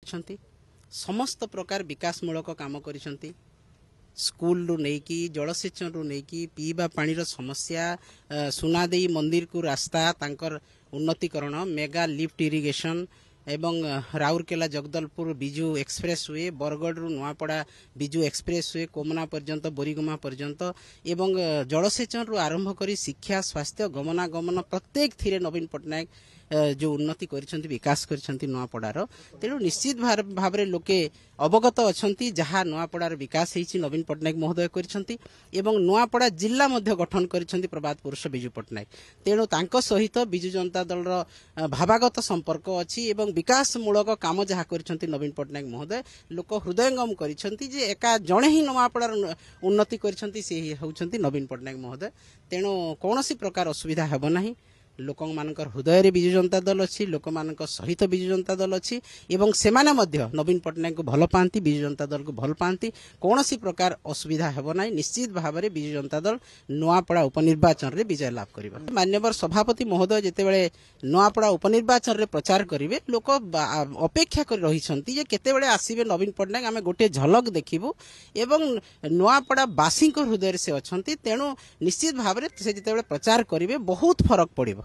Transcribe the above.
କରିଛନ୍ତି समस्त प्रकार विकासमूलक काम କରିଛନ୍ତି स्कूल रु नेकी जलसेचन रु नेकी पीवा पानीर समस्या सुनादेई मंदिर को रास्ता तांकर उन्नतीकरण मेगा लिफ्ट इरिगेशन एवं राउरकेला जगदलपुर बिजू एक्सप्रेस वे बरगढ़ रु नुआपड़ा बिजू एक्सप्रेस वे कोमना पर्यंत बोरीगुमा पर्यंत एवं जलसेचन रु आरंभ करी शिक्षा स्वास्थ्य गमनागमन प्रत्येक थिरे नवीन पट्टनायक जो उन्नति करिसेंती विकास करिसेंती नुआपड़ार तेणु निश्चित भाव में लोके अवगत अछंती जहाँ नुआपड़ार विकास होईछि नवीन पट्टनायक महोदय करिसेंती एवं नुआपड़ा जिला मध्य गठन करिसेंती प्रभात पुरुष बिजू पट्टनायक तेणु तांको सहित बिजू जनता दल भावागत संपर्क अछि एवं विकासमूलक काम जहाँ करिसेंती नवीन पट्टनायक महोदय लोक हृदयंगम करिसेंती जे एका जणे ही नुआपड़ार उन्नति करिसेंती से होउछंती नवीन पट्टनायक महोदय तेणु कोनोसी प्रकार असुविधा हेबो नाही लोक मानकर हृदय रे बिजू जनता दल अच्छी लोक मानक सहित बिजू जनता दल अच्छी एवं सेमाने मध्य नवीन पट्टनायक को भल पाती बिजू जनता दल को भल पाती कौन सी प्रकार असुविधा हेब ना निश्चित भाव में बिजू जनता दल नुआपड़ा उपनिर्वाचन रे विजय लाभ करिबा मान्यवर सभापति महोदय जेतेबेले नुआपड़ा उपनिर्वाचन रे प्रचार करिवे लोक अपेक्षा कर रहिसंती जे केतेबेले आसीबे नवीन पट्टनायक आमे गोटे झलक देखिबु एवं नुआपड़ा बासी हृदय से अछंती तेणु निश्चित भाव में से जेतेबेले प्रचार करिवे बहुत फरक पड़िबो।